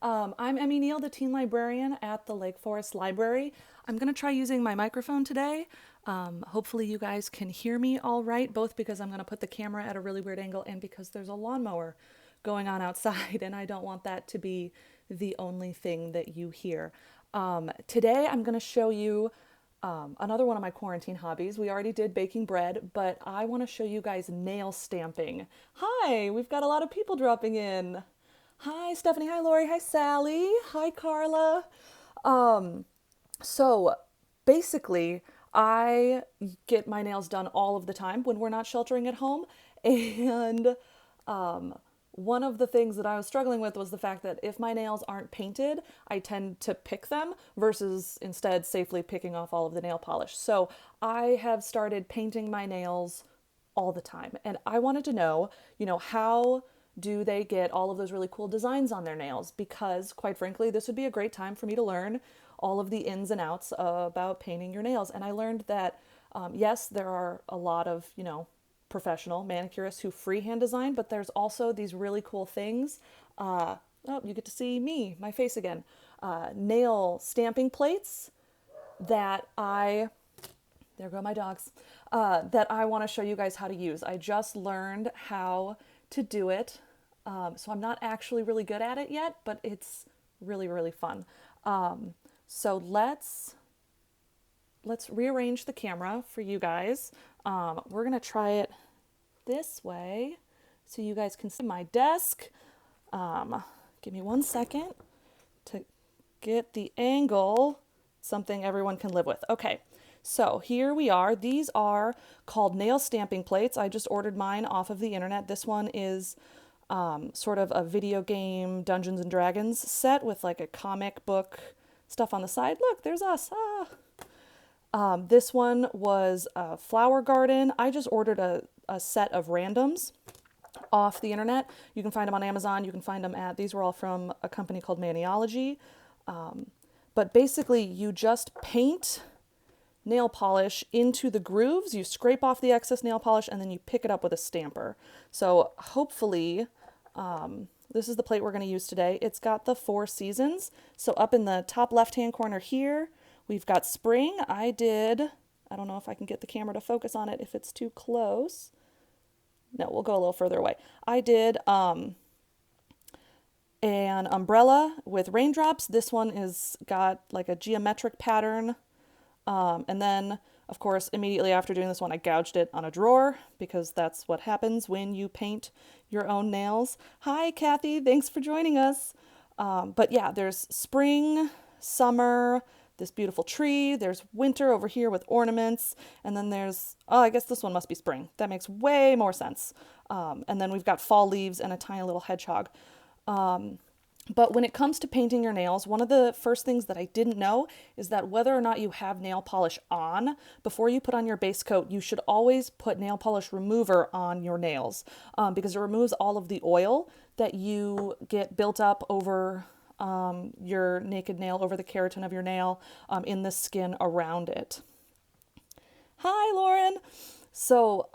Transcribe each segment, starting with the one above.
I'm Emmy Neal, the teen librarian at the Lake Forest Library. I'm going to try using my microphone today. Hopefully, you guys can hear me all right, both because I'm going to put the camera at a really weird angle and because there's a lawnmower going on outside, and I don't want that to be the only thing that you hear. Today, I'm going to show you another one of my quarantine hobbies. We already did baking bread, but I want to show you guys nail stamping. Hi, we've got a lot of people dropping in. Hi, Stephanie. Hi, Lori. Hi, Sally. Hi, Carla. So basically, I get my nails done all of the time when we're not sheltering at home. And um, one of the things that I was struggling with was the fact that if my nails aren't painted, I tend to pick them versus instead safely picking off all of the nail polish. So I have started painting my nails all the time. And I wanted to know, how do they get all of those really cool designs on their nails? Because, quite frankly, this would be a great time for me to learn all of the ins and outs about painting your nails. And I learned that, yes, there are a lot of, professional manicurists who freehand design, but there's also these really cool things. Oh, you get to see me, my face again. Nail stamping plates that there go my dogs, that I want to show you guys how to use. I just learned how to do it. So I'm not actually really good at it yet, but it's really, really fun. So let's rearrange the camera for you guys. We're going to try it this way so you guys can see my desk. Give me 1 second to get the angle, something everyone can live with. Okay. So here we are. These are called nail stamping plates. I just ordered mine off of the internet. This one is sort of a video game Dungeons and Dragons set with like a comic book stuff on the side. Look, there's us. This one was a flower garden. I just ordered a set of randoms off the internet. You can find them on Amazon. You can find them these were all from a company called Maniology. But basically, you just paint nail polish into the grooves. You scrape off the excess nail polish and then you pick it up with a stamper. So hopefully, this is the plate we're going to use today. It's got the 4 seasons. So up in the top left-hand corner here, we've got spring. I don't know if I can get the camera to focus on it if it's too close. No, we'll go a little further away. I did an umbrella with raindrops. This one is got like a geometric pattern. And then, of course, immediately after doing this one, I gouged it on a drawer because that's what happens when you paint your own nails. Hi, Kathy. Thanks for joining us. But yeah, there's spring, summer, this beautiful tree. There's winter over here with ornaments. And then I guess this one must be spring. That makes way more sense. And then we've got fall leaves and a tiny little hedgehog. But when it comes to painting your nails, one of the first things that I didn't know is that whether or not you have nail polish on, before you put on your base coat, you should always put nail polish remover on your nails because it removes all of the oil that you get built up over your naked nail, over the keratin of your nail, in the skin around it. Hi, Lauren. So,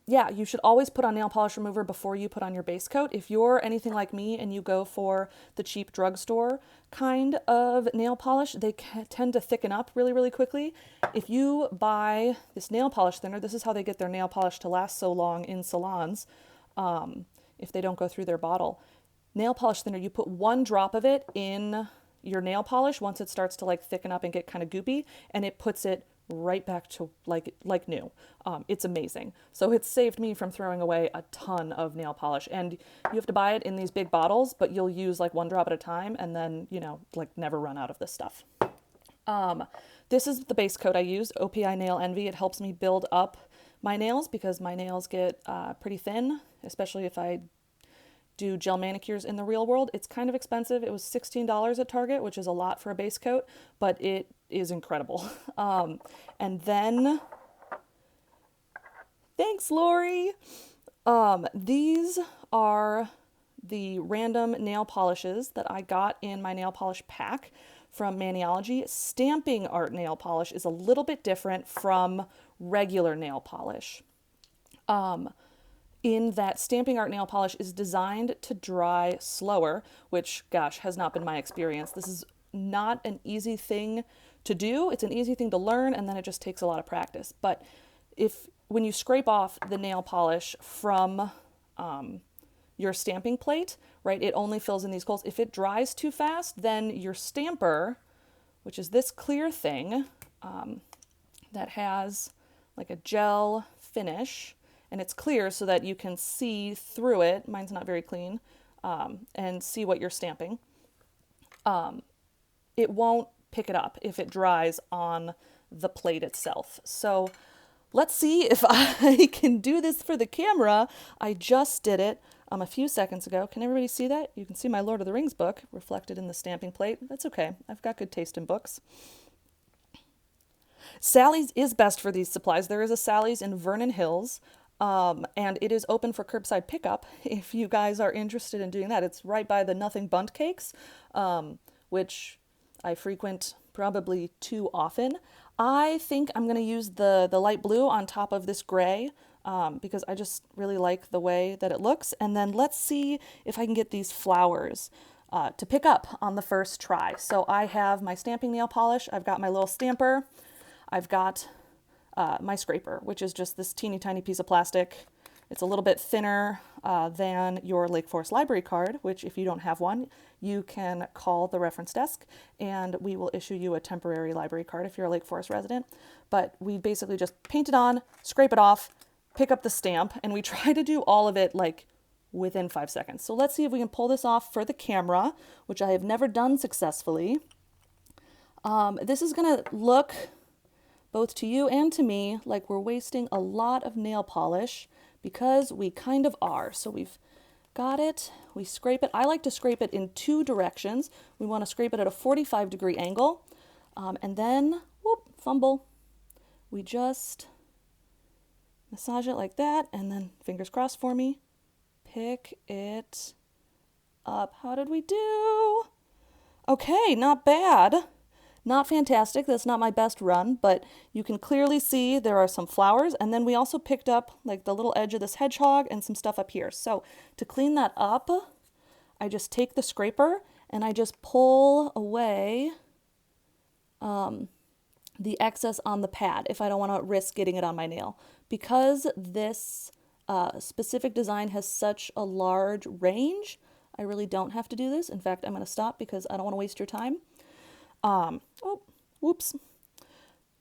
yeah, you should always put on nail polish remover before you put on your base coat. If you're anything like me and you go for the cheap drugstore kind of nail polish, they tend to thicken up really, really quickly. If you buy this nail polish thinner, this is how they get their nail polish to last so long in salons, if they don't go through their bottle. Nail polish thinner, you put 1 drop of it in your nail polish once it starts to like thicken up and get kind of goopy, and it puts it right back to like new. It's amazing. So it's saved me from throwing away a ton of nail polish. And you have to buy it in these big bottles, but you'll use like 1 drop at a time and then, like never run out of this stuff. This is the base coat I use, OPI Nail Envy. It helps me build up my nails because my nails get pretty thin, especially if I do gel manicures in the real world. It's kind of expensive. It was $16 at Target, which is a lot for a base coat, but it is incredible. And then, thanks, Lori. These are the random nail polishes that I got in my nail polish pack from Maniology. Stamping art nail polish is a little bit different from regular nail polish. in that stamping art nail polish is designed to dry slower, which, gosh, has not been my experience. This is not an easy thing to do. It's an easy thing to learn, and then it just takes a lot of practice. But when you scrape off the nail polish from your stamping plate, right, it only fills in these holes. If it dries too fast, then your stamper, which is this clear thing that has like a gel finish, and it's clear so that you can see through it. Mine's not very clean, and see what you're stamping. It won't pick it up if it dries on the plate itself. So let's see if I can do this for the camera. I just did it a few seconds ago. Can everybody see that? You can see my Lord of the Rings book reflected in the stamping plate. That's okay. I've got good taste in books. Sally's is best for these supplies. There is a Sally's in Vernon Hills, and it is open for curbside pickup if you guys are interested in doing that. It's right by the Nothing Bundt Cakes, which I frequent probably too often. I think I'm going to use the light blue on top of this gray because I just really like the way that it looks. And then let's see if I can get these flowers to pick up on the first try. So I have my stamping nail polish. I've got my little stamper. I've got my scraper, which is just this teeny tiny piece of plastic. It's a little bit thinner than your Lake Forest Library card, which if you don't have one, you can call the reference desk and we will issue you a temporary library card if you're a Lake Forest resident. But we basically just paint it on, scrape it off, pick up the stamp, and we try to do all of it like within 5 seconds. So let's see if we can pull this off for the camera, which I have never done successfully. This is going to look both to you and to me like we're wasting a lot of nail polish, because we kind of are. So we've got it, we scrape it. I like to scrape it in 2 directions. We want to scrape it at a 45-degree angle, and then, whoop, fumble. We just massage it like that, and then fingers crossed for me, pick it up. How did we do? Okay, not bad. Not fantastic. That's not my best run, but you can clearly see there are some flowers, and then we also picked up like the little edge of this hedgehog and some stuff up here. So to clean that up, I just take the scraper and I just pull away the excess on the pad if I don't want to risk getting it on my nail. Because this specific design has such a large range, I really don't have to do this. In fact, I'm going to stop because I don't want to waste your time. Oh, whoops.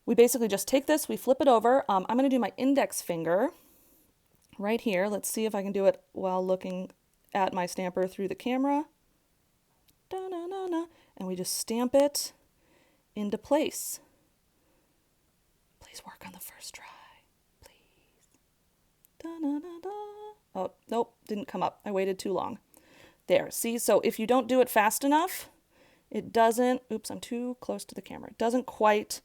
We basically just take this, we flip it over. I'm going to do my index finger right here. Let's see if I can do it while looking at my stamper through the camera. Da-na-na-na. And we just stamp it into place. Please work on the first try. Please. Da-na-na-na. Oh, nope, didn't come up. I waited too long. There, see? So if you don't do it fast enough, it doesn't, oops, I'm too close to the camera. It doesn't quite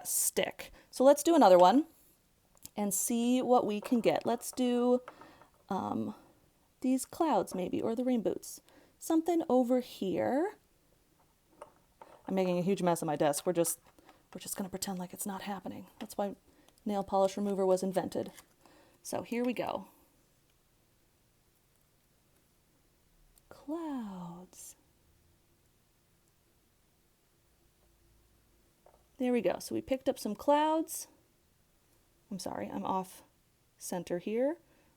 stick. So let's do another one and see what we can get. Let's do these clouds maybe, or the rainbows. Something over here. I'm making a huge mess on my desk. We're just going to pretend like it's not happening. That's why nail polish remover was invented. So here we go. Clouds. There we go. So we picked up some clouds. I'm sorry, I'm off center here.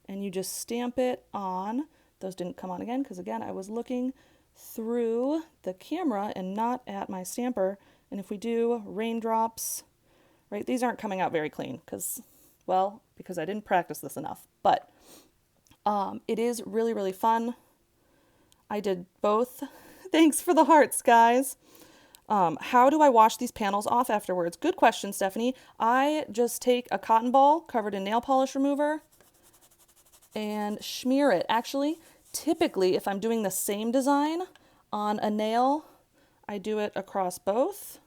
And you just stamp it on. Those didn't come on again because, again, I was looking through the camera and not at my stamper. And if we do raindrops, right, these aren't coming out very clean because, well, because I didn't practice this enough. But it is really, really fun. I did both. Thanks for the hearts, guys. How do I wash these panels off afterwards? Good question, Stephanie. I just take a cotton ball covered in nail polish remover and smear it. Actually, typically, if I'm doing the same design on a nail, I do it across both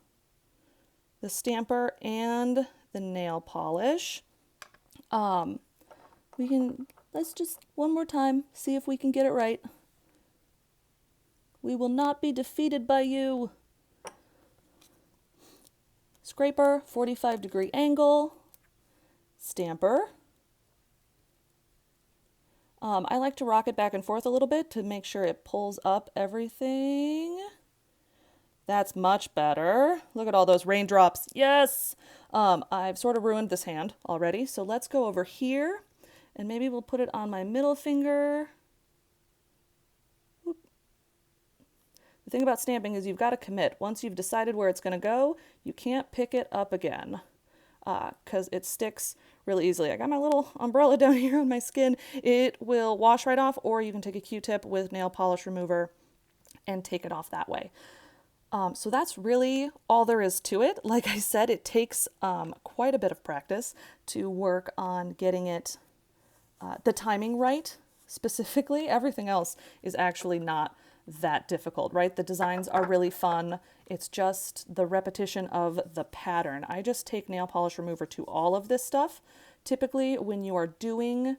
the stamper and the nail polish. Let's just one more time, see if we can get it right. We will not be defeated by you. Scraper, 45-degree angle, stamper, I like to rock it back and forth a little bit to make sure it pulls up everything. That's much better. Look at all those raindrops. Yes! I've sort of ruined this hand already, so let's go over here and maybe we'll put it on my middle finger. Whoop. The thing about stamping is you've got to commit. Once you've decided where it's going to go, you can't pick it up again because it sticks really easily. I got my little umbrella down here on my skin. It will wash right off, or you can take a Q-tip with nail polish remover and take it off that way. So that's really all there is to it. Like I said, it takes quite a bit of practice to work on getting it, the timing right specifically. Everything else is actually not that difficult, right? The designs are really fun. It's just the repetition of the pattern. I just take nail polish remover to all of this stuff. Typically, when you are doing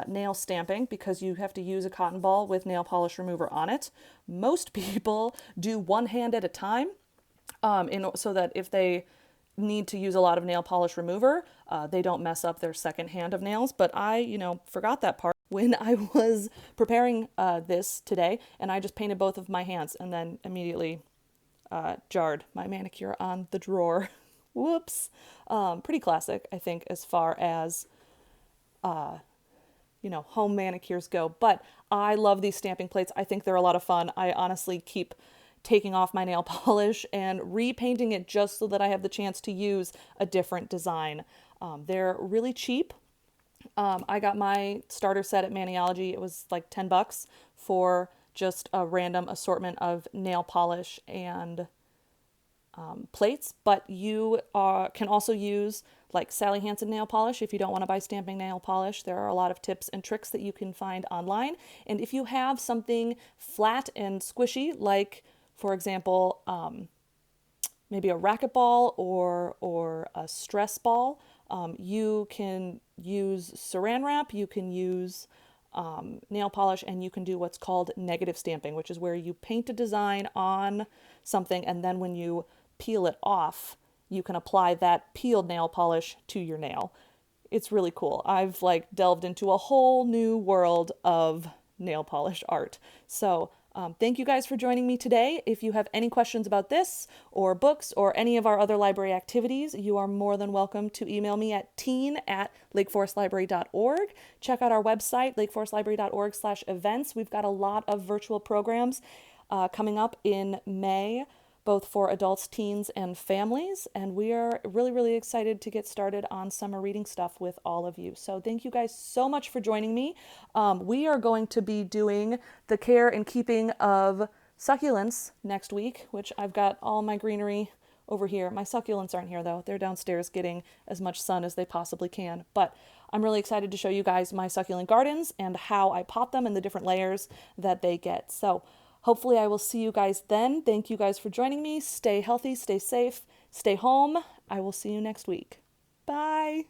nail stamping, because you have to use a cotton ball with nail polish remover on it, most people do one hand at a time, so that if they need to use a lot of nail polish remover, they don't mess up their second hand of nails. But I, forgot that part when I was preparing this today, and I just painted both of my hands and then immediately jarred my manicure on the drawer. Whoops. Pretty classic, I think, as far as home manicures go. But I love these stamping plates. I think they're a lot of fun. I honestly keep taking off my nail polish and repainting it just so that I have the chance to use a different design. They're really cheap. I got my starter set at Maniology. It was like $10 for just a random assortment of nail polish and plates, but you can also use like Sally Hansen nail polish if you don't want to buy stamping nail polish. There are a lot of tips and tricks that you can find online. And if you have something flat and squishy, like for example, maybe a racquetball or a stress ball, you can use saran wrap, you can use nail polish, and you can do what's called negative stamping, which is where you paint a design on something and then when you peel it off, you can apply that peeled nail polish to your nail. It's really cool. I've delved into a whole new world of nail polish art. So thank you guys for joining me today. If you have any questions about this or books or any of our other library activities, you are more than welcome to email me at teen@lakeforestlibrary.org. Check out our website, lakeforestlibrary.org/events. We've got a lot of virtual programs coming up in May, both for adults, teens, and families. And we are really, really excited to get started on summer reading stuff with all of you. So thank you guys so much for joining me. We are going to be doing the care and keeping of succulents next week, which I've got all my greenery over here. My succulents aren't here though. They're downstairs getting as much sun as they possibly can. But I'm really excited to show you guys my succulent gardens and how I pot them and the different layers that they get. So hopefully I will see you guys then. Thank you guys for joining me. Stay healthy, stay safe, stay home. I will see you next week. Bye.